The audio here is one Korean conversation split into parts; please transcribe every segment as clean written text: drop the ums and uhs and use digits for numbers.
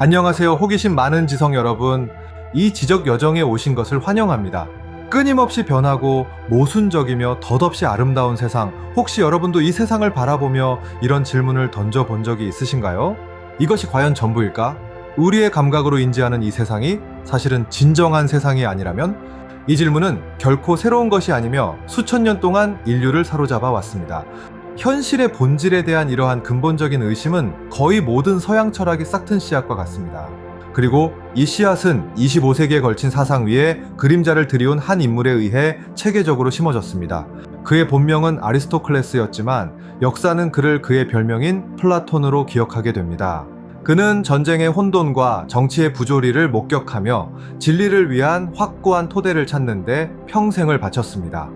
안녕하세요. 호기심 많은 지성 여러분. 이 지적 여정에 오신 것을 환영합니다. 끊임없이 변하고 모순적이며 덧없이 아름다운 세상, 혹시 여러분도 이 세상을 바라보며 이런 질문을 던져본 적이 있으신가요? 이것이 과연 전부일까? 우리의 감각으로 인지하는 이 세상이 사실은 진정한 세상이 아니라면? 이 질문은 결코 새로운 것이 아니며 수천 년 동안 인류를 사로잡아 왔습니다. 현실의 본질에 대한 이러한 근본적인 의심은 거의 모든 서양 철학이 싹튼 씨앗과 같습니다. 그리고 이 씨앗은 25세기에 걸친 사상 위에 그림자를 들이운 한 인물에 의해 체계적으로 심어졌습니다. 그의 본명은 아리스토클레스였지만 역사는 그를 그의 별명인 플라톤으로 기억하게 됩니다. 그는 전쟁의 혼돈과 정치의 부조리를 목격하며 진리를 위한 확고한 토대를 찾는 데 평생을 바쳤습니다.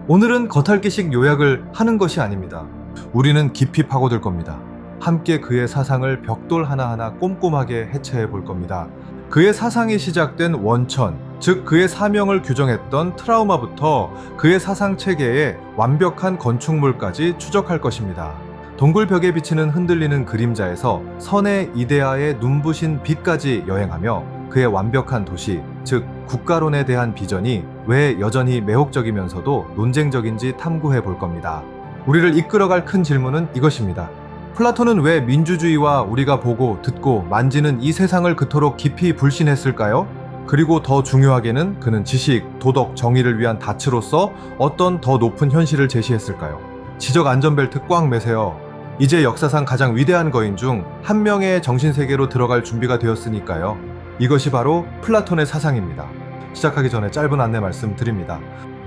오늘은 겉핥기식 요약을 하는 것이 아닙니다. 우리는 깊이 파고들 겁니다. 함께 그의 사상을 벽돌 하나하나 꼼꼼하게 해체해 볼 겁니다. 그의 사상이 시작된 원천, 즉 그의 사명을 규정했던 트라우마부터 그의 사상 체계의 완벽한 건축물까지 추적할 것입니다. 동굴벽에 비치는 흔들리는 그림자에서 선의 이데아의 눈부신 빛까지 여행하며 그의 완벽한 도시, 즉 국가론에 대한 비전이 왜 여전히 매혹적이면서도 논쟁적인지 탐구해 볼 겁니다. 우리를 이끌어갈 큰 질문은 이것입니다. 플라톤은 왜 민주주의와 우리가 보고 듣고 만지는 이 세상을 그토록 깊이 불신했을까요? 그리고 더 중요하게는 그는 지식, 도덕, 정의를 위한 닻으로서 어떤 더 높은 현실을 제시했을까요? 지적 안전벨트 꽉 매세요. 이제 역사상 가장 위대한 거인 중 한 명의 정신세계로 들어갈 준비가 되었으니까요. 이것이 바로 플라톤의 사상입니다. 시작하기 전에 짧은 안내 말씀드립니다.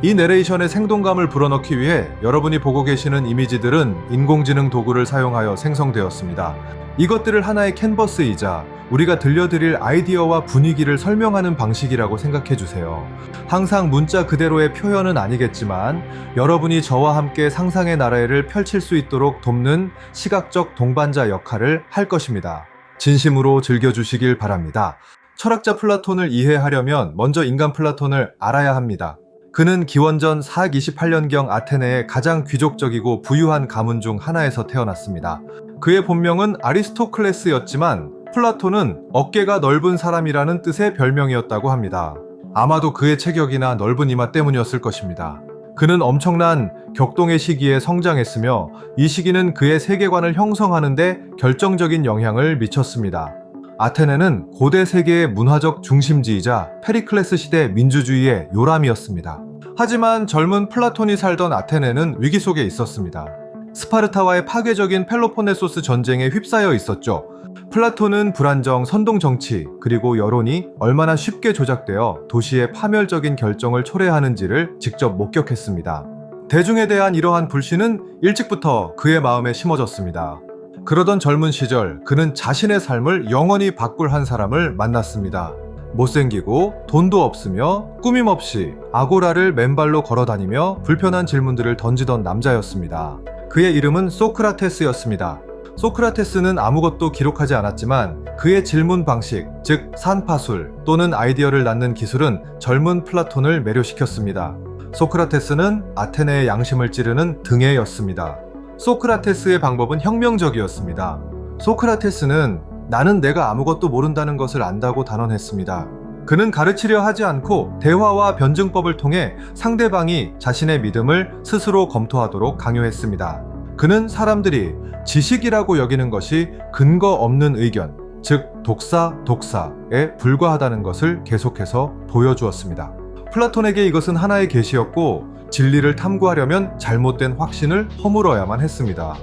이 내레이션의 생동감을 불어넣기 위해 여러분이 보고 계시는 이미지들은 인공지능 도구를 사용하여 생성되었습니다. 이것들을 하나의 캔버스이자 우리가 들려드릴 아이디어와 분위기를 설명하는 방식이라고 생각해 주세요. 항상 문자 그대로의 표현은 아니겠지만 여러분이 저와 함께 상상의 나래를 펼칠 수 있도록 돕는 시각적 동반자 역할을 할 것입니다. 진심으로 즐겨주시길 바랍니다. 철학자 플라톤을 이해하려면 먼저 인간 플라톤을 알아야 합니다. 그는 기원전 428년경 아테네의 가장 귀족적이고 부유한 가문 중 하나에서 태어났습니다. 그의 본명은 아리스토클레스였지만 플라톤은 어깨가 넓은 사람이라는 뜻의 별명이었다고 합니다. 아마도 그의 체격이나 넓은 이마 때문이었을 것입니다. 그는 엄청난 격동의 시기에 성장했으며 이 시기는 그의 세계관을 형성하는 데 결정적인 영향을 미쳤습니다. 아테네는 고대 세계의 문화적 중심지이자 페리클레스 시대 민주주의의 요람이었습니다. 하지만 젊은 플라톤이 살던 아테네는 위기 속에 있었습니다. 스파르타와의 파괴적인 펠로폰네소스 전쟁에 휩싸여 있었죠. 플라톤은 불안정, 선동 정치, 그리고 여론이 얼마나 쉽게 조작되어 도시의 파멸적인 결정을 초래하는지를 직접 목격했습니다. 대중에 대한 이러한 불신은 일찍부터 그의 마음에 심어졌습니다. 그러던 젊은 시절 그는 자신의 삶을 영원히 바꿀 한 사람을 만났습니다. 못생기고 돈도 없으며 꾸밈없이 아고라를 맨발로 걸어다니며 불편한 질문들을 던지던 남자였습니다. 그의 이름은 소크라테스였습니다. 소크라테스는 아무것도 기록하지 않았지만 그의 질문 방식, 즉 산파술 또는 아이디어를 낳는 기술은 젊은 플라톤을 매료시켰습니다. 소크라테스는 아테네의 양심을 찌르는 등해였습니다. 소크라테스의 방법은 혁명적이었습니다. 소크라테스는 나는 내가 아무것도 모른다는 것을 안다고 단언했습니다. 그는 가르치려 하지 않고 대화와 변증법을 통해 상대방이 자신의 믿음을 스스로 검토하도록 강요했습니다. 그는 사람들이 지식이라고 여기는 것이 근거 없는 의견, 즉 독사에 불과하다는 것을 계속해서 보여주었습니다. 플라톤에게 이것은 하나의 계시였고 진리를 탐구하려면 잘못된 확신을 허물어야만 했습니다.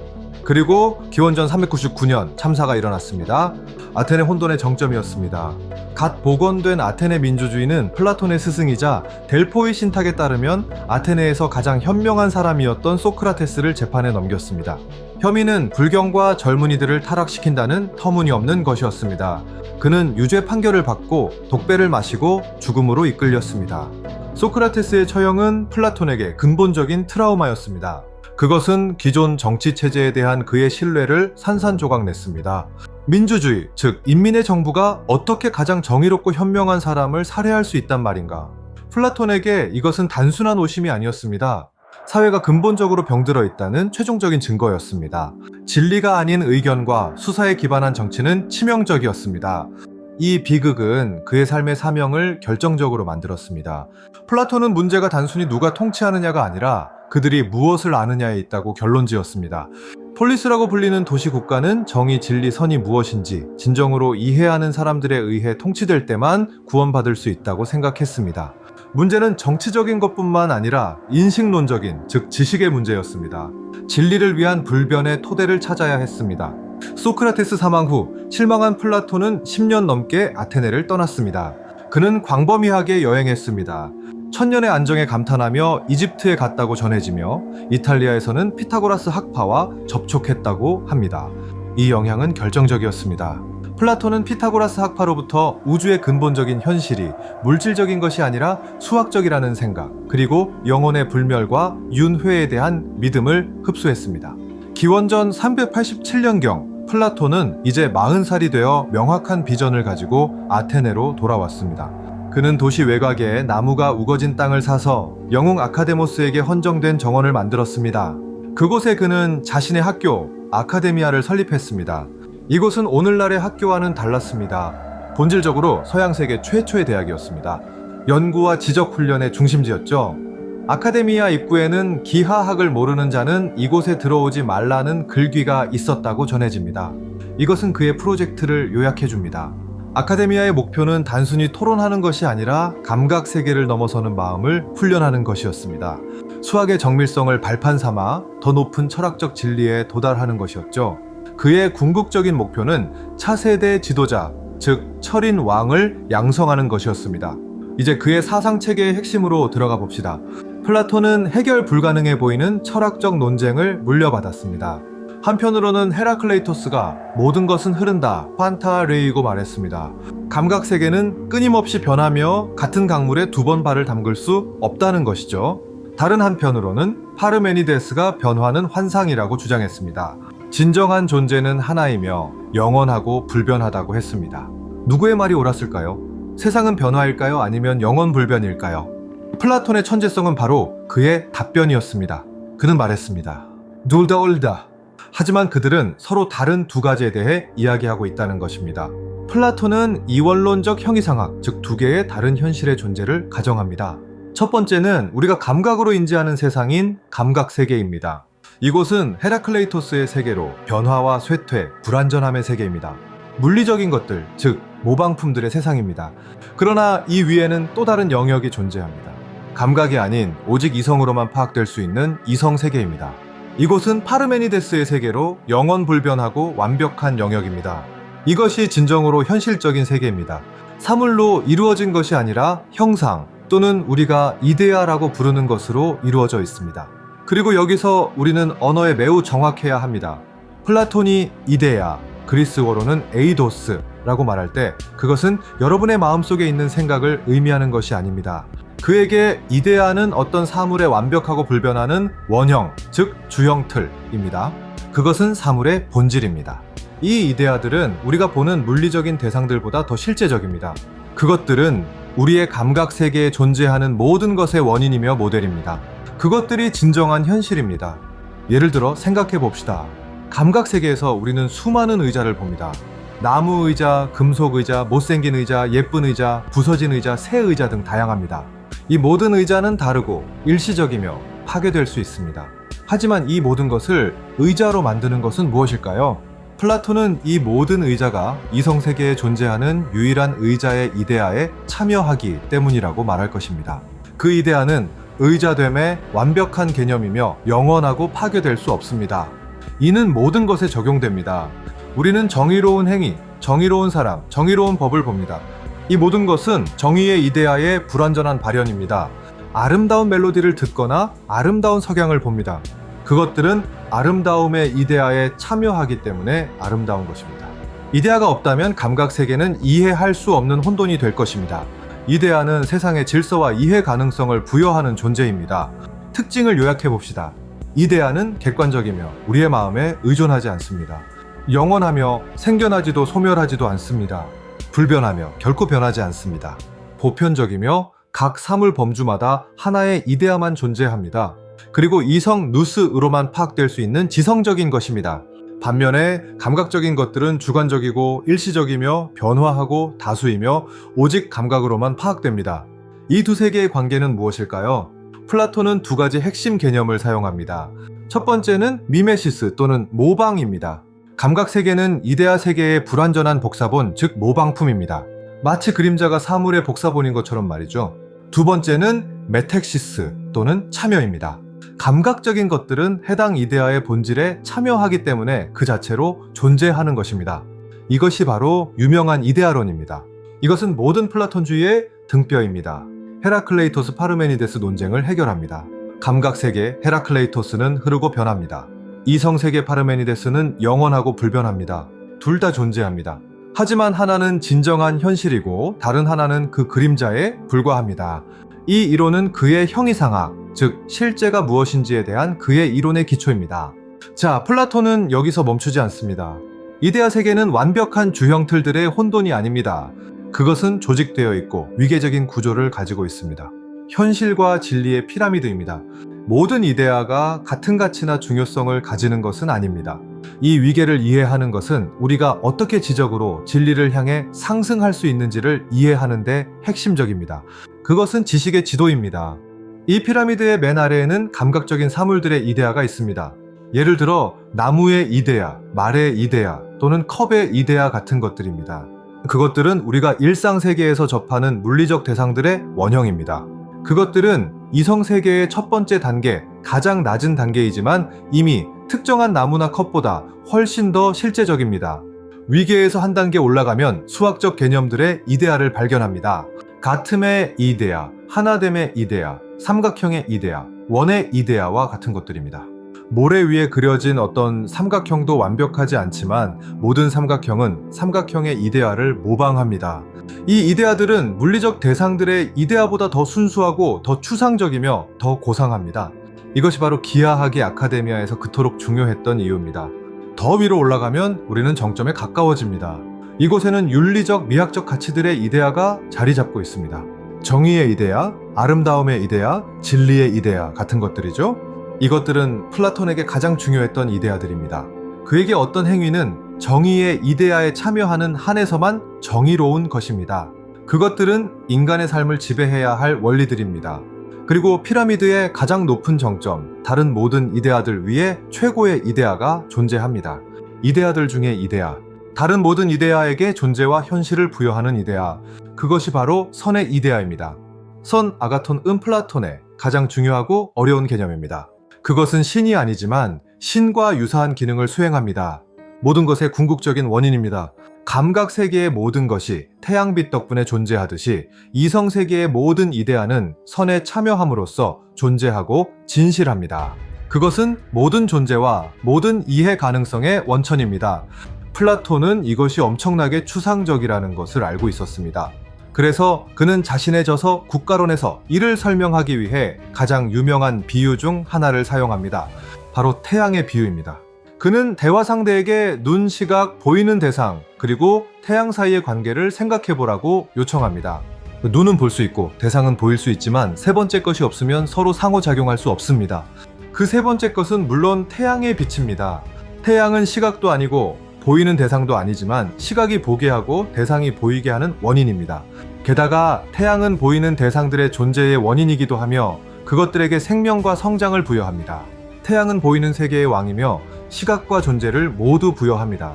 그리고 기원전 399년 참사가 일어났습니다. 아테네 혼돈의 정점이었습니다. 갓 복원된 아테네 민주주의는 플라톤의 스승이자 델포이 신탁에 따르면 아테네에서 가장 현명한 사람이었던 소크라테스를 재판에 넘겼습니다. 혐의는 불경과 젊은이들을 타락시킨다는 터무니없는 것이었습니다. 그는 유죄 판결을 받고 독배를 마시고 죽음으로 이끌렸습니다. 소크라테스의 처형은 플라톤에게 근본적인 트라우마였습니다. 그것은 기존 정치 체제에 대한 그의 신뢰를 산산조각냈습니다. 민주주의, 즉 인민의 정부가 어떻게 가장 정의롭고 현명한 사람을 살해할 수 있단 말인가? 플라톤에게 이것은 단순한 오심이 아니었습니다. 사회가 근본적으로 병들어 있다는 최종적인 증거였습니다. 진리가 아닌 의견과 수사에 기반한 정치는 치명적이었습니다. 이 비극은 그의 삶의 사명을 결정적으로 만들었습니다. 플라톤은 문제가 단순히 누가 통치하느냐가 아니라 그들이 무엇을 아느냐에 있다고 결론지었습니다. 폴리스라고 불리는 도시국가는 정의, 진리, 선이 무엇인지 진정으로 이해하는 사람들에 의해 통치될 때만 구원받을 수 있다고 생각했습니다. 문제는 정치적인 것뿐만 아니라 인식론적인, 즉 지식의 문제였습니다. 진리를 위한 불변의 토대를 찾아야 했습니다. 소크라테스 사망 후 실망한 플라톤은 10년 넘게 아테네를 떠났습니다. 그는 광범위하게 여행했습니다. 천년의 안정에 감탄하며 이집트에 갔다고 전해지며 이탈리아에서는 피타고라스 학파와 접촉했다고 합니다. 이 영향은 결정적이었습니다. 플라톤은 피타고라스 학파로부터 우주의 근본적인 현실이 물질적인 것이 아니라 수학적이라는 생각, 그리고 영혼의 불멸과 윤회에 대한 믿음을 흡수했습니다. 기원전 387년경 플라톤은 이제 40살이 되어 명확한 비전을 가지고 아테네로 돌아왔습니다. 그는 도시 외곽에 나무가 우거진 땅을 사서 영웅 아카데모스에게 헌정된 정원을 만들었습니다. 그곳에 그는 자신의 학교, 아카데미아를 설립했습니다. 이곳은 오늘날의 학교와는 달랐습니다. 본질적으로 서양 세계 최초의 대학이었습니다. 연구와 지적 훈련의 중심지였죠. 아카데미아 입구에는 기하학을 모르는 자는 이곳에 들어오지 말라는 글귀가 있었다고 전해집니다. 이것은 그의 프로젝트를 요약해줍니다. 아카데미아의 목표는 단순히 토론하는 것이 아니라 감각 세계를 넘어서는 마음을 훈련하는 것이었습니다. 수학의 정밀성을 발판 삼아 더 높은 철학적 진리에 도달하는 것이었죠. 그의 궁극적인 목표는 차세대 지도자, 즉 철인 왕을 양성하는 것이었습니다. 이제 그의 사상 체계의 핵심으로 들어가 봅시다. 플라톤은 해결 불가능해 보이는 철학적 논쟁을 물려받았습니다. 한편으로는 헤라클레이토스가 모든 것은 흐른다, 판타레이고 말했습니다. 감각 세계는 끊임없이 변하며 같은 강물에 2번 발을 담글 수 없다는 것이죠. 다른 한편으로는 파르메니데스가 변화는 환상이라고 주장했습니다. 진정한 존재는 하나이며 영원하고 불변하다고 했습니다. 누구의 말이 옳았을까요? 세상은 변화일까요? 아니면 영원불변일까요? 플라톤의 천재성은 바로 그의 답변이었습니다. 그는 말했습니다. 둘 다 옳다. 하지만 그들은 서로 다른 두 가지에 대해 이야기하고 있다는 것입니다. 플라톤은 이원론적 형이상학, 즉 2개의 다른 현실의 존재를 가정합니다. 첫 번째는 우리가 감각으로 인지하는 세상인 감각세계입니다. 이곳은 헤라클레이토스의 세계로 변화와 쇠퇴, 불완전함의 세계입니다. 물리적인 것들, 즉 모방품들의 세상입니다. 그러나 이 위에는 또 다른 영역이 존재합니다. 감각이 아닌 오직 이성으로만 파악될 수 있는 이성 세계입니다. 이곳은 파르메니데스의 세계로 영원불변하고 완벽한 영역입니다. 이것이 진정으로 현실적인 세계입니다. 사물로 이루어진 것이 아니라 형상 또는 우리가 이데아라고 부르는 것으로 이루어져 있습니다. 그리고 여기서 우리는 언어에 매우 정확해야 합니다. 플라톤이 이데아, 그리스어로는 에이도스라고 말할 때 그것은 여러분의 마음속에 있는 생각을 의미하는 것이 아닙니다. 그에게 이데아는 어떤 사물의 완벽하고 불변하는 원형, 즉 주형틀입니다. 그것은 사물의 본질입니다. 이 이데아들은 우리가 보는 물리적인 대상들보다 더 실제적입니다. 그것들은 우리의 감각 세계에 존재하는 모든 것의 원인이며 모델입니다. 그것들이 진정한 현실입니다. 예를 들어 생각해 봅시다. 감각 세계에서 우리는 수많은 의자를 봅니다. 나무 의자, 금속 의자, 못생긴 의자, 예쁜 의자, 부서진 의자, 새 의자 등 다양합니다. 이 모든 의자는 다르고 일시적이며 파괴될 수 있습니다. 하지만 이 모든 것을 의자로 만드는 것은 무엇일까요? 플라톤은 이 모든 의자가 이성세계에 존재하는 유일한 의자의 이데아에 참여하기 때문이라고 말할 것입니다. 그 이데아는 의자됨의 완벽한 개념이며 영원하고 파괴될 수 없습니다. 이는 모든 것에 적용됩니다. 우리는 정의로운 행위, 정의로운 사람, 정의로운 법을 봅니다. 이 모든 것은 정의의 이데아의 불완전한 발현입니다. 아름다운 멜로디를 듣거나 아름다운 석양을 봅니다. 그것들은 아름다움의 이데아에 참여하기 때문에 아름다운 것입니다. 이데아가 없다면 감각 세계는 이해할 수 없는 혼돈이 될 것입니다. 이데아는 세상의 질서와 이해 가능성을 부여하는 존재입니다. 특징을 요약해 봅시다. 이데아는 객관적이며 우리의 마음에 의존하지 않습니다. 영원하며 생겨나지도 소멸하지도 않습니다. 불변하며 결코 변하지 않습니다. 보편적이며 각 사물 범주마다 하나의 이데아만 존재합니다. 그리고 이성 누스으로만 파악될 수 있는 지성적인 것입니다. 반면에 감각적인 것들은 주관적이고 일시적이며 변화하고 다수이며 오직 감각으로만 파악됩니다. 이 두 세계의 관계는 무엇일까요? 플라톤은 두 가지 핵심 개념을 사용합니다. 첫 번째는 미메시스 또는 모방입니다. 감각 세계는 이데아 세계의 불완전한 복사본, 즉 모방품입니다. 마치 그림자가 사물의 복사본인 것처럼 말이죠. 두 번째는 메텍시스 또는 참여입니다. 감각적인 것들은 해당 이데아의 본질에 참여하기 때문에 그 자체로 존재하는 것입니다. 이것이 바로 유명한 이데아론입니다. 이것은 모든 플라톤주의의 등뼈입니다. 헤라클레이토스 파르메니데스 논쟁을 해결합니다. 감각세계 헤라클레이토스는 흐르고 변합니다. 이성세계 파르메니데스는 영원하고 불변합니다. 둘 다 존재합니다. 하지만 하나는 진정한 현실이고 다른 하나는 그 그림자에 불과합니다. 이 이론은 그의 형이상학, 즉 실제가 무엇인지에 대한 그의 이론의 기초입니다. 자, 플라톤은 여기서 멈추지 않습니다. 이데아 세계는 완벽한 주형 틀들의 혼돈이 아닙니다. 그것은 조직되어 있고 위계적인 구조를 가지고 있습니다. 현실과 진리의 피라미드입니다. 모든 이데아가 같은 가치나 중요성을 가지는 것은 아닙니다. 이 위계를 이해하는 것은 우리가 어떻게 지적으로 진리를 향해 상승할 수 있는지를 이해하는 데 핵심적입니다. 그것은 지식의 지도입니다. 이 피라미드의 맨 아래에는 감각적인 사물들의 이데아가 있습니다. 예를 들어 나무의 이데아, 말의 이데아 또는 컵의 이데아 같은 것들입니다. 그것들은 우리가 일상세계에서 접하는 물리적 대상들의 원형입니다. 그것들은 이성세계의 첫 번째 단계, 가장 낮은 단계이지만 이미 특정한 나무나 컵보다 훨씬 더 실제적입니다. 위계에서 한 단계 올라가면 수학적 개념들의 이데아를 발견합니다. 같음의 이데아, 하나됨의 이데아, 삼각형의 이데아, 원의 이데아와 같은 것들입니다. 모래 위에 그려진 어떤 삼각형도 완벽하지 않지만 모든 삼각형은 삼각형의 이데아를 모방합니다. 이 이데아들은 물리적 대상들의 이데아보다 더 순수하고 더 추상적이며 더 고상합니다. 이것이 바로 기하학의 아카데미아에서 그토록 중요했던 이유입니다. 더 위로 올라가면 우리는 정점에 가까워집니다. 이곳에는 윤리적, 미학적 가치들의 이데아가 자리 잡고 있습니다. 정의의 이데아, 아름다움의 이데아, 진리의 이데아 같은 것들이죠. 이것들은 플라톤에게 가장 중요했던 이데아들입니다. 그에게 어떤 행위는 정의의 이데아에 참여하는 한에서만 정의로운 것입니다. 그것들은 인간의 삶을 지배해야 할 원리들입니다. 그리고 피라미드의 가장 높은 정점, 다른 모든 이데아들 위에 최고의 이데아가 존재합니다. 이데아들 중에 이데아, 다른 모든 이데아에게 존재와 현실을 부여하는 이데아, 그것이 바로 선의 이데아입니다. 선 아가톤 플라톤의 가장 중요하고 어려운 개념입니다. 그것은 신이 아니지만 신과 유사한 기능을 수행합니다. 모든 것의 궁극적인 원인입니다. 감각 세계의 모든 것이 태양빛 덕분에 존재하듯이 이성 세계의 모든 이데아는 선에 참여함으로써 존재하고 진실합니다. 그것은 모든 존재와 모든 이해 가능성의 원천입니다. 플라톤은 이것이 엄청나게 추상적이라는 것을 알고 있었습니다. 그래서 그는 자신의 저서 국가론에서 이를 설명하기 위해 가장 유명한 비유 중 하나를 사용합니다. 바로 태양의 비유입니다. 그는 대화 상대에게 눈, 시각, 보이는 대상, 그리고 태양 사이의 관계를 생각해보라고 요청합니다. 눈은 볼 수 있고 대상은 보일 수 있지만 세 번째 것이 없으면 서로 상호작용할 수 없습니다. 그 세 번째 것은 물론 태양의 빛입니다. 태양은 시각도 아니고 보이는 대상도 아니지만 시각이 보게 하고 대상이 보이게 하는 원인입니다. 게다가 태양은 보이는 대상들의 존재의 원인이기도 하며 그것들에게 생명과 성장을 부여합니다. 태양은 보이는 세계의 왕이며 시각과 존재를 모두 부여합니다.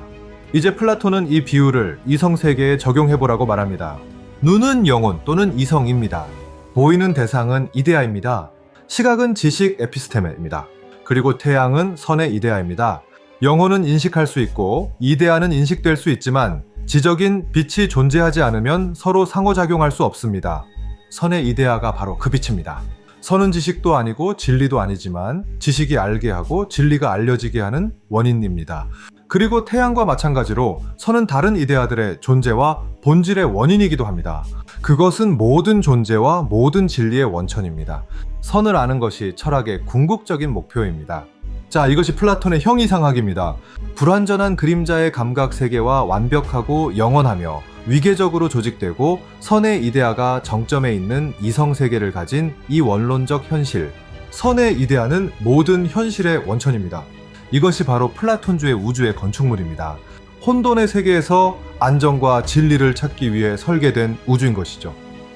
이제 플라톤은 이 비유를 이성 세계에 적용해보라고 말합니다. 눈은 영혼 또는 이성입니다. 보이는 대상은 이데아입니다. 시각은 지식 에피스테메입니다. 그리고 태양은 선의 이데아입니다. 영혼은 인식할 수 있고 이데아는 인식될 수 있지만 지적인 빛이 존재하지 않으면 서로 상호작용할 수 없습니다. 선의 이데아가 바로 그 빛입니다. 선은 지식도 아니고 진리도 아니지만 지식이 알게 하고 진리가 알려지게 하는 원인입니다. 그리고 태양과 마찬가지로 선은 다른 이데아들의 존재와 본질의 원인이기도 합니다. 그것은 모든 존재와 모든 진리의 원천입니다. 선을 아는 것이 철학의 궁극적인 목표입니다. 자, 이것이 플라톤의 형이상학입니다. 불완전한 그림자의 감각 세계와 완벽하고 영원하며 위계적으로 조직되고 선의 이데아가 정점에 있는 이성 세계를 가진 이 원론적 현실. 선의 이데아는 모든 현실의 원천입니다. 이것이 바로 플라톤주의 우주의 건축물입니다. 혼돈의 세계에서 안정과 진리를 찾기 위해 설계된 우주인 것이죠.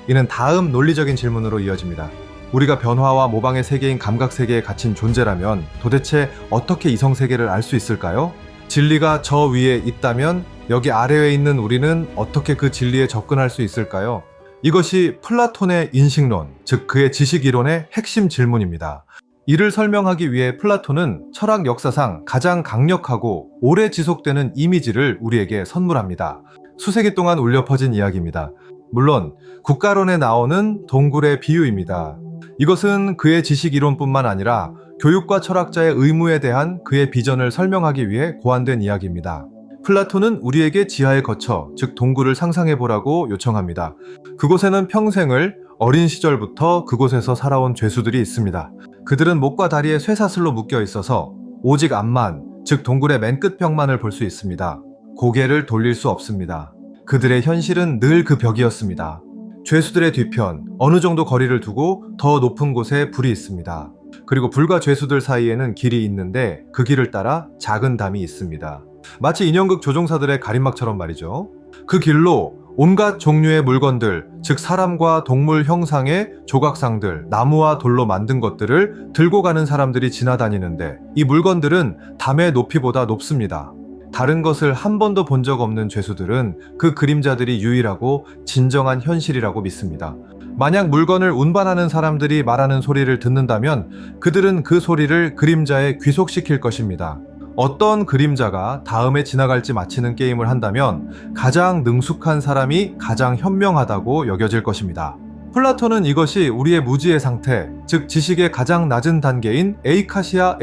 이는 다음 논리적인 질문으로 이어집니다. 우리가 변화와 모방의 세계인 감각세계에 갇힌 존재라면 도대체 어떻게 이성세계를 알 수 있을까요? 진리가 저 위에 있다면 여기 아래에 있는 우리는 어떻게 그 진리에 접근할 수 있을까요? 이것이 플라톤의 인식론, 즉 그의 지식이론의 핵심 질문입니다. 이를 설명하기 위해 플라톤은 철학 역사상 가장 강력하고 오래 지속되는 이미지를 우리에게 선물합니다. 수세기 동안 울려 퍼진 이야기입니다. 물론 국가론에 나오는 동굴의 비유입니다. 이것은 그의 지식이론뿐만 아니라 교육과 철학자의 의무에 대한 그의 비전을 설명하기 위해 고안된 이야기입니다. 플라톤은 우리에게 지하에 거쳐, 즉 동굴을 상상해보라고 요청합니다. 그곳에는 평생을 어린 시절부터 그곳에서 살아온 죄수들이 있습니다. 그들은 목과 다리에 쇠사슬로 묶여 있어서 오직 앞만, 즉 동굴의 맨 끝벽만을 볼 수 있습니다. 고개를 돌릴 수 없습니다. 그들의 현실은 늘 그 벽이었습니다. 죄수들의 뒤편, 어느 정도 거리를 두고 더 높은 곳에 불이 있습니다. 그리고 불과 죄수들 사이에는 길이 있는데 그 길을 따라 작은 담이 있습니다. 마치 인형극 조종사들의 가림막처럼 말이죠. 그 길로 온갖 종류의 물건들, 즉 사람과 동물 형상의 조각상들, 나무와 돌로 만든 것들을 들고 가는 사람들이 지나다니는데 이 물건들은 담의 높이보다 높습니다. 다른 것을 한 번도 본 적 없는 죄수들은 그 그림자들이 유일하고 진정한 현실이라고 믿습니다. 만약 물건을 운반하는 사람들이 말하는 소리를 듣는다면 그들은 그 소리를 그림자에 귀속시킬 것입니다. 어떤 그림자가 다음에 지나갈지 맞히는 게임을 한다면 가장 능숙한 사람이 가장 현명하다고 여겨질 것입니다. 플라톤은 이것이 우리의 무지의 상태, 즉 지식의 가장 낮은 단계인 에이카시아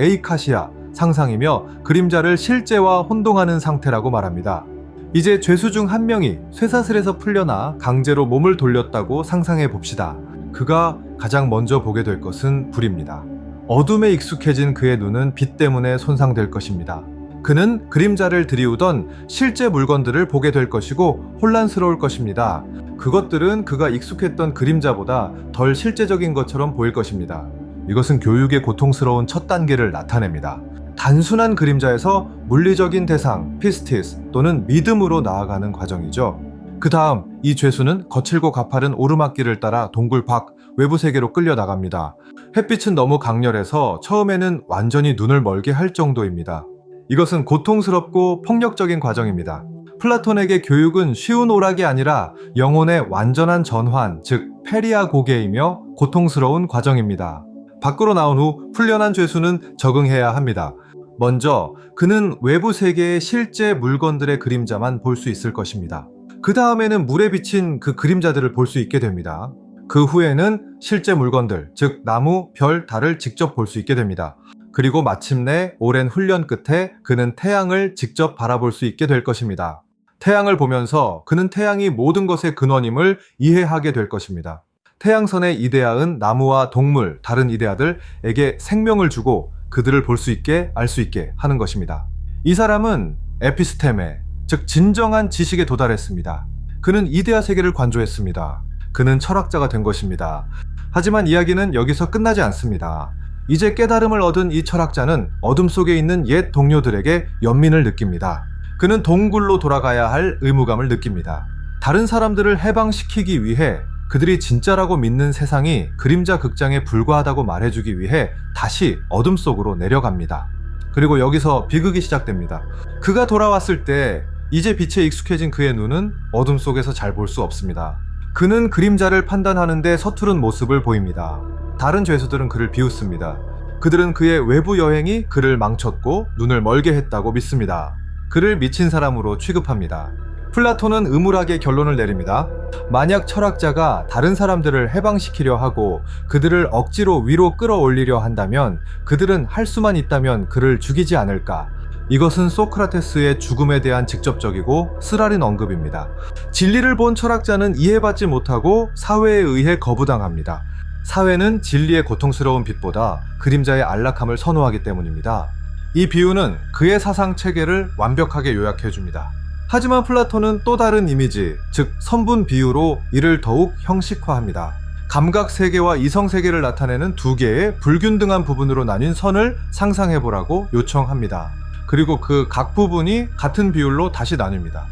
상상이며 그림자를 실제와 혼동하는 상태라고 말합니다. 이제 죄수 중 한 명이 쇠사슬에서 풀려나 강제로 몸을 돌렸다고 상상해 봅시다. 그가 가장 먼저 보게 될 것은 불입니다. 어둠에 익숙해진 그의 눈은 빛 때문에 손상될 것입니다. 그는 그림자를 들이우던 실제 물건들을 보게 될 것이고 혼란스러울 것입니다. 그것들은 그가 익숙했던 그림자보다 덜 실제적인 것처럼 보일 것입니다. 이것은 교육의 고통스러운 첫 단계를 나타냅니다. 단순한 그림자에서 물리적인 대상, 피스티스 또는 믿음으로 나아가는 과정이죠. 그 다음 이 죄수는 거칠고 가파른 오르막길을 따라 동굴 밖 외부 세계로 끌려 나갑니다. 햇빛은 너무 강렬해서 처음에는 완전히 눈을 멀게 할 정도입니다. 이것은 고통스럽고 폭력적인 과정입니다. 플라톤에게 교육은 쉬운 오락이 아니라 영혼의 완전한 전환, 즉 페리아고게이며 고통스러운 과정입니다. 밖으로 나온 후 풀려난 죄수는 적응해야 합니다. 먼저 그는 외부 세계의 실제 물건들의 그림자만 볼 수 있을 것입니다. 그 다음에는 물에 비친 그 그림자들을 볼 수 있게 됩니다. 그 후에는 실제 물건들, 즉 나무, 별, 달을 직접 볼 수 있게 됩니다. 그리고 마침내 오랜 훈련 끝에 그는 태양을 직접 바라볼 수 있게 될 것입니다. 태양을 보면서 그는 태양이 모든 것의 근원임을 이해하게 될 것입니다. 태양선의 이데아은 나무와 동물, 다른 이데아들에게 생명을 주고 그들을 볼 수 있게, 알 수 있게 하는 것입니다. 이 사람은 에피스테메, 즉 진정한 지식에 도달했습니다. 그는 이데아 세계를 관조했습니다. 그는 철학자가 된 것입니다. 하지만 이야기는 여기서 끝나지 않습니다. 이제 깨달음을 얻은 이 철학자는 어둠 속에 있는 옛 동료들에게 연민을 느낍니다. 그는 동굴로 돌아가야 할 의무감을 느낍니다. 다른 사람들을 해방시키기 위해 그들이 진짜라고 믿는 세상이 그림자 극장에 불과하다고 말해주기 위해 다시 어둠 속으로 내려갑니다. 그리고 여기서 비극이 시작됩니다. 그가 돌아왔을 때 이제 빛에 익숙해진 그의 눈은 어둠 속에서 잘 볼 수 없습니다. 그는 그림자를 판단하는데 서투른 모습을 보입니다. 다른 죄수들은 그를 비웃습니다. 그들은 그의 외부 여행이 그를 망쳤고 눈을 멀게 했다고 믿습니다. 그를 미친 사람으로 취급합니다. 플라톤은 음울하게 결론을 내립니다. 만약 철학자가 다른 사람들을 해방시키려 하고 그들을 억지로 위로 끌어올리려 한다면 그들은 할 수만 있다면 그를 죽이지 않을까? 이것은 소크라테스의 죽음에 대한 직접적이고 쓰라린 언급입니다. 진리를 본 철학자는 이해받지 못하고 사회에 의해 거부당합니다. 사회는 진리의 고통스러운 빛보다 그림자의 안락함을 선호하기 때문입니다. 이 비유는 그의 사상 체계를 완벽하게 요약해줍니다. 하지만 플라톤은 또 다른 이미지, 즉 선분 비유로 이를 더욱 형식화합니다. 감각 세계와 이성 세계를 나타내는 두 개의 불균등한 부분으로 나뉜 선을 상상해보라고 요청합니다. 그리고 그 각 부분이 같은 비율로 다시 나뉩니다.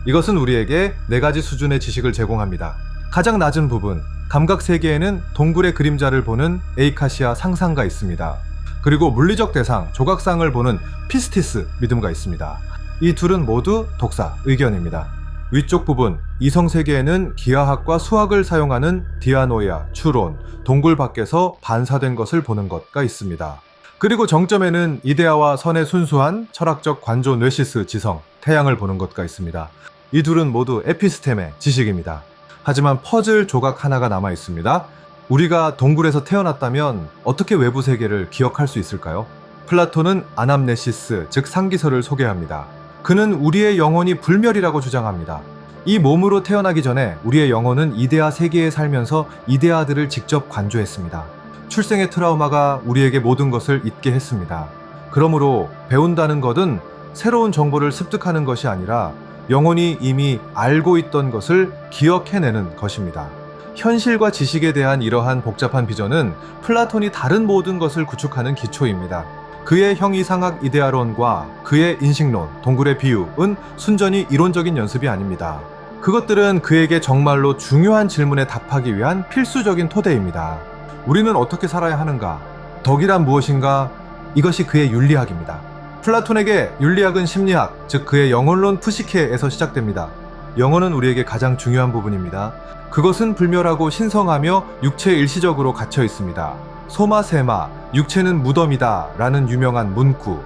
이것은 우리에게 4가지 수준의 지식을 제공합니다. 가장 낮은 부분, 감각 세계에는 동굴의 그림자를 보는 에이카시아 상상가 있습니다. 그리고 물리적 대상, 조각상을 보는 피스티스 믿음가 있습니다. 이 둘은 모두 독사 의견입니다. 위쪽 부분, 이성 세계에는 기하학과 수학을 사용하는 디아노이아, 추론, 동굴 밖에서 반사된 것을 보는 것가 있습니다. 그리고 정점에는 이데아와 선의 순수한 철학적 관조 뇌시스 지성, 태양을 보는 것가 있습니다. 이 둘은 모두 에피스템의 지식입니다. 하지만 퍼즐 조각 하나가 남아 있습니다. 우리가 동굴에서 태어났다면 어떻게 외부 세계를 기억할 수 있을까요? 플라톤은 아남네시스, 즉 상기설을 소개합니다. 그는 우리의 영혼이 불멸이라고 주장합니다. 이 몸으로 태어나기 전에 우리의 영혼은 이데아 세계에 살면서 이데아들을 직접 관조했습니다. 출생의 트라우마가 우리에게 모든 것을 잊게 했습니다. 그러므로 배운다는 것은 새로운 정보를 습득하는 것이 아니라 영혼이 이미 알고 있던 것을 기억해내는 것입니다. 현실과 지식에 대한 이러한 복잡한 비전은 플라톤이 다른 모든 것을 구축하는 기초입니다. 그의 형이상학 이데아론과 그의 인식론, 동굴의 비유은 순전히 이론적인 연습이 아닙니다. 그것들은 그에게 정말로 중요한 질문에 답하기 위한 필수적인 토대입니다. 우리는 어떻게 살아야 하는가? 덕이란 무엇인가? 이것이 그의 윤리학입니다. 플라톤에게 윤리학은 심리학, 즉 그의 영혼론 푸시케에서 시작됩니다. 영혼은 우리에게 가장 중요한 부분입니다. 그것은 불멸하고 신성하며 육체에 일시적으로 갇혀 있습니다. 소마세마, 육체는 무덤이다 라는 유명한 문구.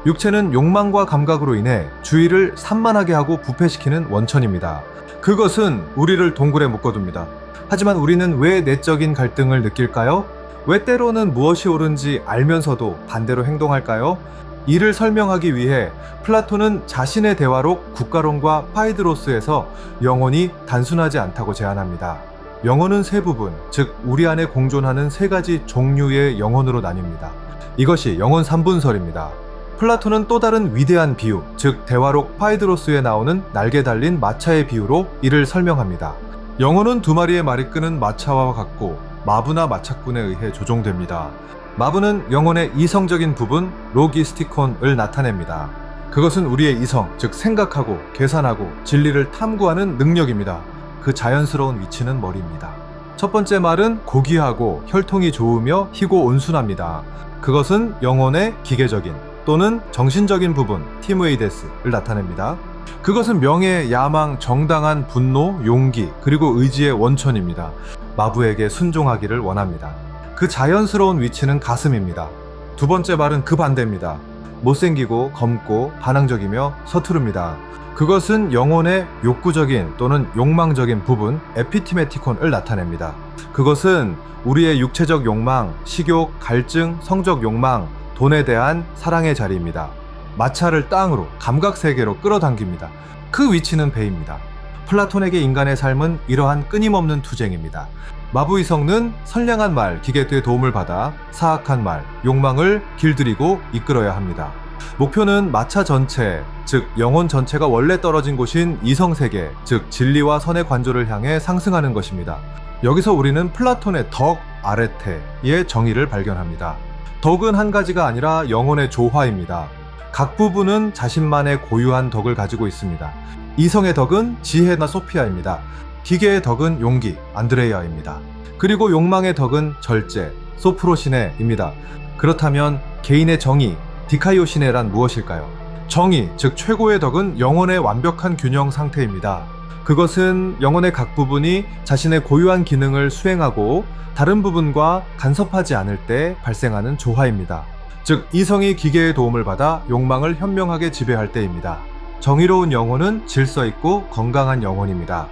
육체는 욕망과 감각으로 인해 주의를 산만하게 하고 부패시키는 원천입니다. 그것은 우리를 동굴에 묶어둡니다. 하지만 우리는 왜 내적인 갈등을 느낄까요? 왜 때로는 무엇이 옳은지 알면서도 반대로 행동할까요? 이를 설명하기 위해 플라톤은 자신의 대화록 국가론과 파이드로스에서 영혼이 단순하지 않다고 제안합니다. 영혼은 세 부분, 즉 우리 안에 공존하는 3가지 종류의 영혼으로 나뉩니다. 이것이 영혼 3분설입니다. 플라톤은 또 다른 위대한 비유, 즉 대화록 파이드로스에 나오는 날개 달린 마차의 비유로 이를 설명합니다. 영혼은 2마리의 말이 끄는 마차와 같고 마부나 마차꾼에 의해 조종됩니다. 마부는 영혼의 이성적인 부분 로기스티콘을 나타냅니다. 그것은 우리의 이성, 즉 생각하고 계산하고 진리를 탐구하는 능력입니다. 그 자연스러운 위치는 머리입니다. 첫 번째 말은 고귀하고 혈통이 좋으며 희고 온순합니다. 그것은 영혼의 기계적인 또는 정신적인 부분 티무에이데스를 나타냅니다. 그것은 명예, 야망, 정당한 분노, 용기, 그리고 의지의 원천입니다. 마부에게 순종하기를 원합니다. 그 자연스러운 위치는 가슴입니다. 두 번째 말은 그 반대입니다. 못생기고 검고 반항적이며 서투릅니다. 그것은 영혼의 욕구적인 또는 욕망적인 부분 에피티메티콘을 나타냅니다. 그것은 우리의 육체적 욕망, 식욕, 갈증, 성적 욕망, 돈에 대한 사랑의 자리입니다. 마차를 땅으로 감각세계로 끌어당깁니다. 그 위치는 배입니다. 플라톤에게 인간의 삶은 이러한 끊임없는 투쟁입니다. 마부이성은 선량한 말, 기계의 도움을 받아 사악한 말, 욕망을 길들이고 이끌어야 합니다. 목표는 마차 전체, 즉 영혼 전체가 원래 떨어진 곳인 이성세계, 즉 진리와 선의 관조를 향해 상승하는 것입니다. 여기서 우리는 플라톤의 덕, 아레테의 정의를 발견합니다. 덕은 한 가지가 아니라 영혼의 조화입니다. 각 부분은 자신만의 고유한 덕을 가지고 있습니다. 이성의 덕은 지혜나 소피아입니다. 기계의 덕은 용기, 안드레이아입니다. 그리고 욕망의 덕은 절제, 소프로시네입니다. 그렇다면 개인의 정의, 디카이오시네란 무엇일까요? 정의, 즉 최고의 덕은 영혼의 완벽한 균형 상태입니다. 그것은 영혼의 각 부분이 자신의 고유한 기능을 수행하고 다른 부분과 간섭하지 않을 때 발생하는 조화입니다. 즉 이성이 기계의 도움을 받아 욕망을 현명하게 지배할 때입니다. 정의로운 영혼은 질서 있고 건강한 영혼입니다.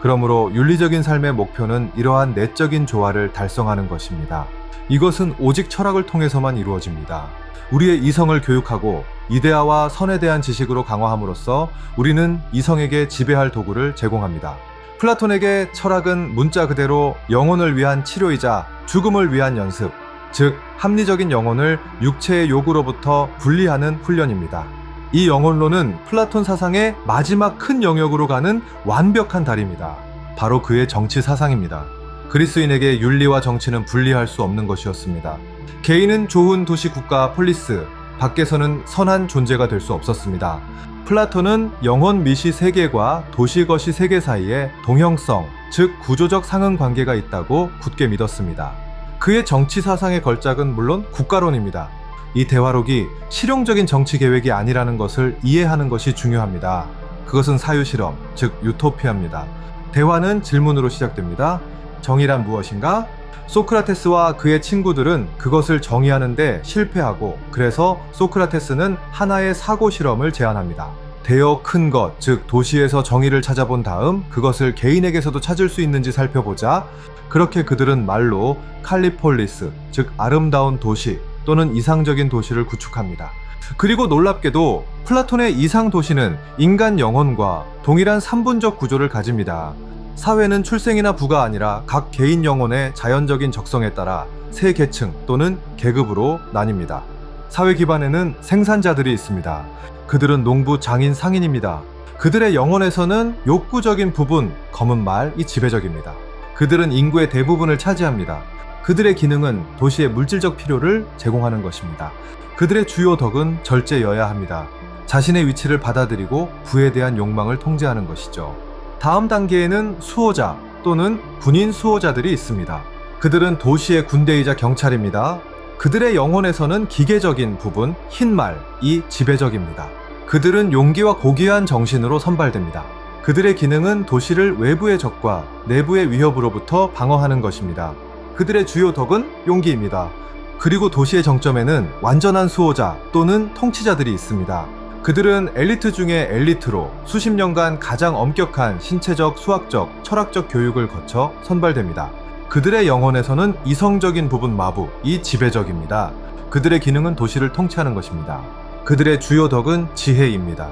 그러므로 윤리적인 삶의 목표는 이러한 내적인 조화를 달성하는 것입니다. 이것은 오직 철학을 통해서만 이루어집니다. 우리의 이성을 교육하고 이데아와 선에 대한 지식으로 강화함으로써 우리는 이성에게 지배할 도구를 제공합니다. 플라톤에게 철학은 문자 그대로 영혼을 위한 치료이자 죽음을 위한 연습, 즉 합리적인 영혼을 육체의 욕으로부터 분리하는 훈련입니다. 이 영혼론은 플라톤 사상의 마지막 큰 영역으로 가는 완벽한 다리입니다. 바로 그의 정치 사상입니다. 그리스인에게 윤리와 정치는 분리할 수 없는 것이었습니다. 개인은 좋은 도시 국가 폴리스, 밖에서는 선한 존재가 될 수 없었습니다. 플라톤은 영혼 미시 세계과 도시 거시 세계 사이에 동형성, 즉 구조적 상응 관계가 있다고 굳게 믿었습니다. 그의 정치 사상의 걸작은 물론 국가론입니다. 이 대화록이 실용적인 정치 계획이 아니라는 것을 이해하는 것이 중요합니다. 그것은 사유실험, 즉 유토피아입니다. 대화는 질문으로 시작됩니다. 정의란 무엇인가? 소크라테스와 그의 친구들은 그것을 정의하는데 실패하고, 그래서 소크라테스는 하나의 사고 실험을 제안합니다. 대여 큰 것, 즉 도시에서 정의를 찾아본 다음 그것을 개인에게서도 찾을 수 있는지 살펴보자. 그렇게 그들은 말로 칼리폴리스, 즉 아름다운 도시 또는 이상적인 도시를 구축합니다. 그리고 놀랍게도 플라톤의 이상 도시는 인간 영혼과 동일한 3분적 구조를 가집니다. 사회는 출생이나 부가 아니라 각 개인 영혼의 자연적인 적성에 따라 세 계층 또는 계급으로 나뉩니다. 사회 기반에는 생산자들이 있습니다. 그들은 농부, 장인, 상인입니다. 그들의 영혼에서는 욕구적인 부분, 검은 말이 지배적입니다. 그들은 인구의 대부분을 차지합니다. 그들의 기능은 도시의 물질적 필요를 제공하는 것입니다. 그들의 주요 덕은 절제여야합니다. 자신의 위치를 받아들이고 부에 대한 욕망을 통제하는 것이죠. 다음 단계에는 수호자 또는 군인 수호자들이 있습니다. 그들은 도시의 군대이자 경찰입니다. 그들의 영혼에서는 기계적인 부분, 흰말이 지배적입니다. 그들은 용기와 고귀한 정신으로 선발됩니다. 그들의 기능은 도시를 외부의 적과 내부의 위협으로부터 방어하는 것입니다. 그들의 주요 덕은 용기입니다. 그리고 도시의 정점에는 완전한 수호자 또는 통치자들이 있습니다. 그들은 엘리트 중에 엘리트로 수십 년간 가장 엄격한 신체적, 수학적, 철학적 교육을 거쳐 선발됩니다. 그들의 영혼에서는 이성적인 부분 마부이 지배적입니다. 그들의 기능은 도시를 통치하는 것입니다. 그들의 주요 덕은 지혜입니다.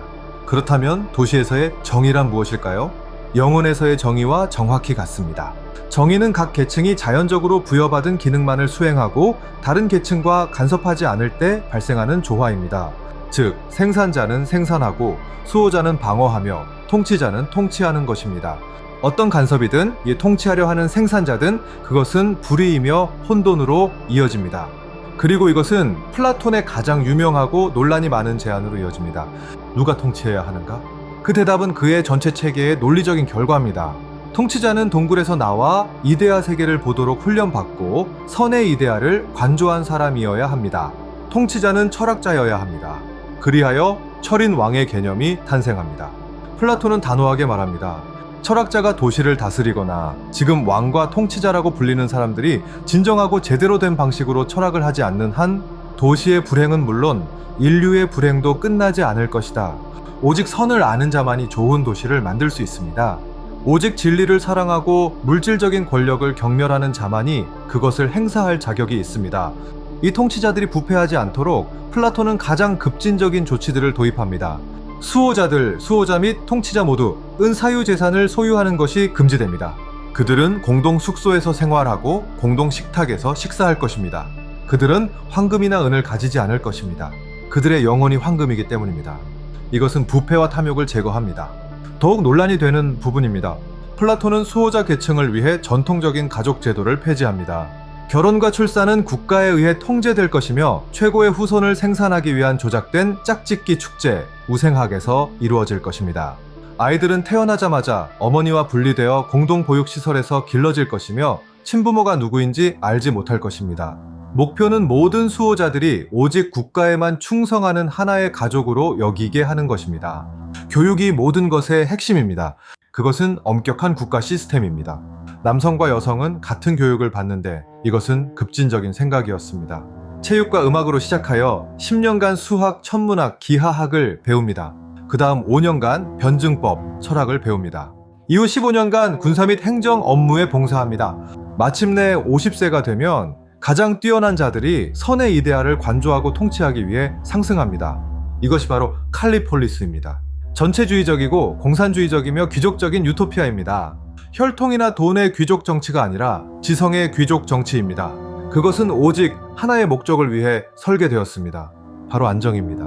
그렇다면 도시에서의 정의란 무엇일까요? 영혼에서의 정의와 정확히 같습니다. 정의는 각 계층이 자연적으로 부여받은 기능만을 수행하고 다른 계층과 간섭하지 않을 때 발생하는 조화입니다. 즉, 생산자는 생산하고 수호자는 방어하며 통치자는 통치하는 것입니다. 어떤 간섭이든 통치하려 하는 생산자든 그것은 불의이며 혼돈으로 이어집니다. 그리고 이것은 플라톤의 가장 유명하고 논란이 많은 제안으로 이어집니다. 누가 통치해야 하는가? 그 대답은 그의 전체 체계의 논리적인 결과입니다. 통치자는 동굴에서 나와 이데아 세계를 보도록 훈련받고 선의 이데아를 관조한 사람이어야 합니다. 통치자는 철학자여야 합니다. 그리하여 철인 왕의 개념이 탄생합니다. 플라톤은 단호하게 말합니다. 철학자가 도시를 다스리거나 지금 왕과 통치자라고 불리는 사람들이 진정하고 제대로 된 방식으로 철학을 하지 않는 한 도시의 불행은 물론 인류의 불행도 끝나지 않을 것이다. 오직 선을 아는 자만이 좋은 도시를 만들 수 있습니다. 오직 진리를 사랑하고 물질적인 권력을 경멸하는 자만이 그것을 행사할 자격이 있습니다. 이 통치자들이 부패하지 않도록 플라톤은 가장 급진적인 조치들을 도입합니다. 수호자 및 통치자 모두 은사유 재산을 소유하는 것이 금지됩니다. 그들은 공동 숙소에서 생활하고 공동 식탁에서 식사할 것입니다. 그들은 황금이나 은을 가지지 않을 것입니다. 그들의 영혼이 황금이기 때문입니다. 이것은 부패와 탐욕을 제거합니다. 더욱 논란이 되는 부분입니다. 플라톤은 수호자 계층을 위해 전통적인 가족 제도를 폐지합니다. 결혼과 출산은 국가에 의해 통제될 것이며 최고의 후손을 생산하기 위한 조작된 짝짓기 축제, 우생학에서 이루어질 것입니다. 아이들은 태어나자마자 어머니와 분리되어 공동보육시설에서 길러질 것이며 친부모가 누구인지 알지 못할 것입니다. 목표는 모든 수호자들이 오직 국가에만 충성하는 하나의 가족으로 여기게 하는 것입니다. 교육이 모든 것의 핵심입니다. 그것은 엄격한 국가 시스템입니다. 남성과 여성은 같은 교육을 받는데 이것은 급진적인 생각이었습니다. 체육과 음악으로 시작하여 10년간 수학, 천문학, 기하학을 배웁니다. 그 다음 5년간 변증법, 철학을 배웁니다. 이후 15년간 군사 및 행정 업무에 봉사합니다. 마침내 50세가 되면 가장 뛰어난 자들이 선의 이데아를 관조하고 통치하기 위해 상승합니다. 이것이 바로 칼리폴리스입니다. 전체주의적이고 공산주의적이며 귀족적인 유토피아입니다. 혈통이나 돈의 귀족 정치가 아니라 지성의 귀족 정치입니다. 그것은 오직 하나의 목적을 위해 설계되었습니다. 바로 안정입니다.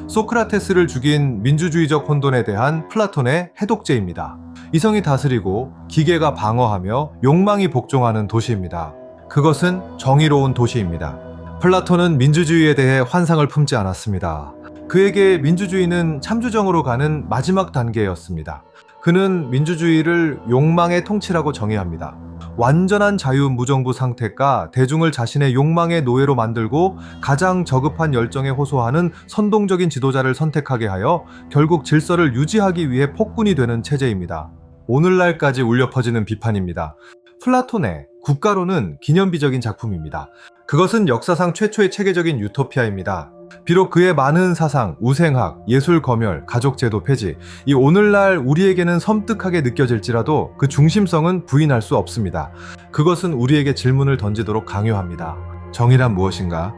소크라테스를 죽인 민주주의적 혼돈에 대한 플라톤의 해독제입니다. 이성이 다스리고 기계가 방어하며 욕망이 복종하는 도시입니다. 그것은 정의로운 도시입니다. 플라톤은 민주주의에 대해 환상을 품지 않았습니다. 그에게 민주주의는 참주정으로 가는 마지막 단계였습니다. 그는 민주주의를 욕망의 통치라고 정의합니다. 완전한 자유무정부 상태가 대중을 자신의 욕망의 노예로 만들고 가장 저급한 열정에 호소하는 선동적인 지도자를 선택하게 하여 결국 질서를 유지하기 위해 폭군이 되는 체제입니다. 오늘날까지 울려 퍼지는 비판입니다. 플라톤의 국가론은 기념비적인 작품입니다. 그것은 역사상 최초의 체계적인 유토피아입니다. 비록 그의 많은 사상, 우생학, 예술 검열, 가족제도 폐지, 이 오늘날 우리에게는 섬뜩하게 느껴질지라도 그 중심성은 부인할 수 없습니다. 그것은 우리에게 질문을 던지도록 강요합니다. 정의란 무엇인가?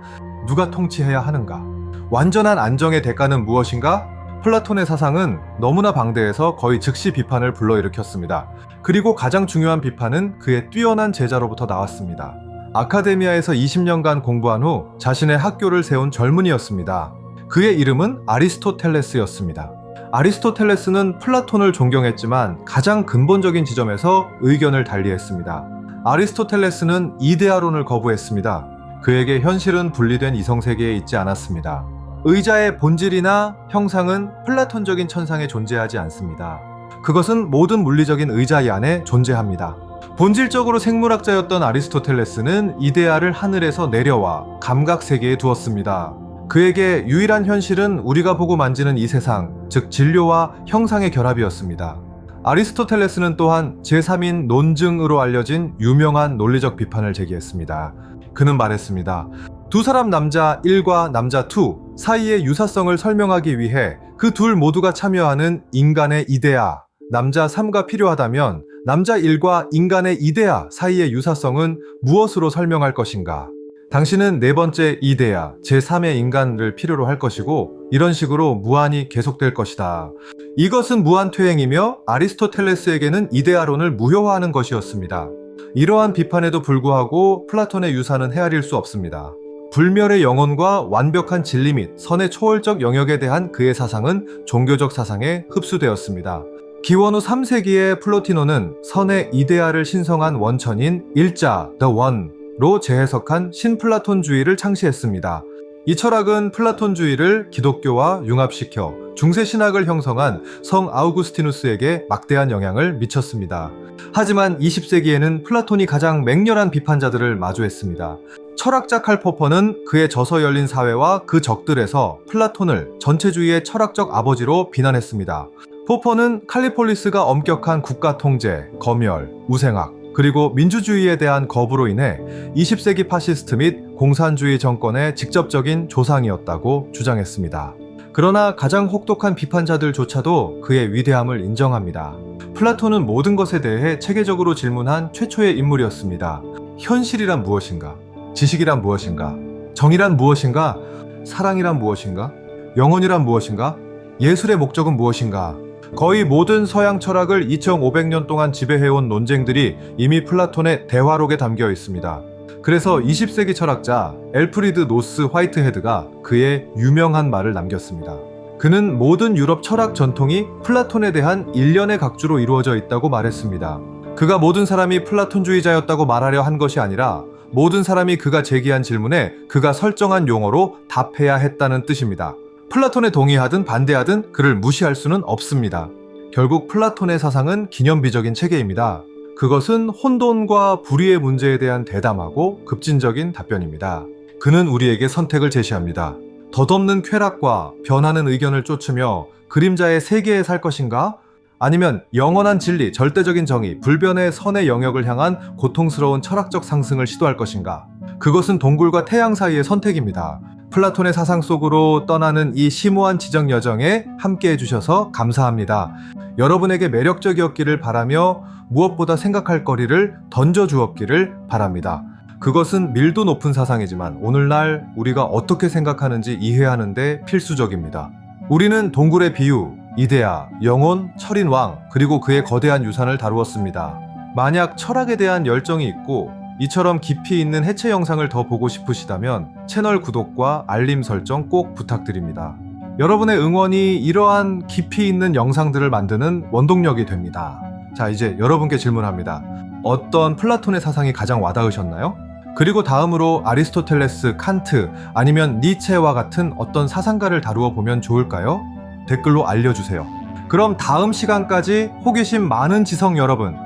누가 통치해야 하는가? 완전한 안정의 대가는 무엇인가? 플라톤의 사상은 너무나 방대해서 거의 즉시 비판을 불러일으켰습니다. 그리고 가장 중요한 비판은 그의 뛰어난 제자로부터 나왔습니다. 아카데미아에서 20년간 공부한 후 자신의 학교를 세운 젊은이였습니다. 그의 이름은 아리스토텔레스였습니다. 아리스토텔레스는 플라톤을 존경했지만 가장 근본적인 지점에서 의견을 달리했습니다. 아리스토텔레스는 이데아론을 거부했습니다. 그에게 현실은 분리된 이성세계에 있지 않았습니다. 의자의 본질이나 형상은 플라톤적인 천상에 존재하지 않습니다. 그것은 모든 물리적인 의자 안에 존재합니다. 본질적으로 생물학자였던 아리스토텔레스는 이데아를 하늘에서 내려와 감각세계에 두었습니다. 그에게 유일한 현실은 우리가 보고 만지는 이 세상, 즉 진료와 형상의 결합이었습니다. 아리스토텔레스는 또한 제3인 논증으로 알려진 유명한 논리적 비판을 제기했습니다. 그는 말했습니다. 두 사람 남자 1과 남자 2 사이의 유사성을 설명하기 위해 그 둘 모두가 참여하는 인간의 이데아, 남자 3가 필요하다면 남자 1과 인간의 이데아 사이의 유사성은 무엇으로 설명할 것인가? 당신은 네 번째 이데아, 제3의 인간을 필요로 할 것이고 이런 식으로 무한히 계속될 것이다. 이것은 무한퇴행이며 아리스토텔레스에게는 이데아론을 무효화하는 것이었습니다. 이러한 비판에도 불구하고 플라톤의 유사는 헤아릴 수 없습니다. 불멸의 영혼과 완벽한 진리 및 선의 초월적 영역에 대한 그의 사상은 종교적 사상에 흡수되었습니다. 기원 후 3세기에 플로티노는 선의 이데아를 신성한 원천인 일자, The One로 재해석한 신플라톤주의를 창시했습니다. 이 철학은 플라톤주의를 기독교와 융합시켜 중세신학을 형성한 성 아우구스티누스에게 막대한 영향을 미쳤습니다. 하지만 20세기에는 플라톤이 가장 맹렬한 비판자들을 마주했습니다. 철학자 칼 포퍼는 그의 저서 열린 사회와 그 적들에서 플라톤을 전체주의의 철학적 아버지로 비난했습니다. 포퍼는 칼리폴리스가 엄격한 국가 통제, 검열, 우생학, 그리고 민주주의에 대한 거부로 인해 20세기 파시스트 및 공산주의 정권의 직접적인 조상이었다고 주장했습니다. 그러나 가장 혹독한 비판자들조차도 그의 위대함을 인정합니다. 플라톤은 모든 것에 대해 체계적으로 질문한 최초의 인물이었습니다. 현실이란 무엇인가? 지식이란 무엇인가? 정의란 무엇인가? 사랑이란 무엇인가? 영혼이란 무엇인가? 예술의 목적은 무엇인가? 거의 모든 서양 철학을 2500년 동안 지배해온 논쟁들이 이미 플라톤의 대화록에 담겨 있습니다. 그래서 20세기 철학자 엘프리드 노스 화이트헤드가 그의 유명한 말을 남겼습니다. 그는 모든 유럽 철학 전통이 플라톤에 대한 일련의 각주로 이루어져 있다고 말했습니다. 그가 모든 사람이 플라톤주의자였다고 말하려 한 것이 아니라 모든 사람이 그가 제기한 질문에 그가 설정한 용어로 답해야 했다는 뜻입니다. 플라톤에 동의하든 반대하든 그를 무시할 수는 없습니다. 결국 플라톤의 사상은 기념비적인 체계입니다. 그것은 혼돈과 불의의 문제에 대한 대담하고 급진적인 답변입니다. 그는 우리에게 선택을 제시합니다. 덧없는 쾌락과 변하는 의견을 쫓으며 그림자의 세계에 살 것인가? 아니면 영원한 진리, 절대적인 정의, 불변의 선의 영역을 향한 고통스러운 철학적 상승을 시도할 것인가? 그것은 동굴과 태양 사이의 선택입니다. 플라톤의 사상 속으로 떠나는 이 심오한 지적 여정에 함께 해주셔서 감사합니다. 여러분에게 매력적이었기를 바라며 무엇보다 생각할 거리를 던져주었기를 바랍니다. 그것은 밀도 높은 사상이지만 오늘날 우리가 어떻게 생각하는지 이해하는데 필수적입니다. 우리는 동굴의 비유, 이데아, 영혼, 철인왕, 그리고 그의 거대한 유산을 다루었습니다. 만약 철학에 대한 열정이 있고 이처럼 깊이 있는 해체 영상을 더 보고 싶으시다면 채널 구독과 알림 설정 꼭 부탁드립니다. 여러분의 응원이 이러한 깊이 있는 영상들을 만드는 원동력이 됩니다. 자, 이제 여러분께 질문합니다. 어떤 플라톤의 사상이 가장 와닿으셨나요? 그리고 다음으로 아리스토텔레스, 칸트, 아니면 니체와 같은 어떤 사상가를 다루어 보면 좋을까요? 댓글로 알려주세요. 그럼 다음 시간까지 호기심 많은 지성 여러분,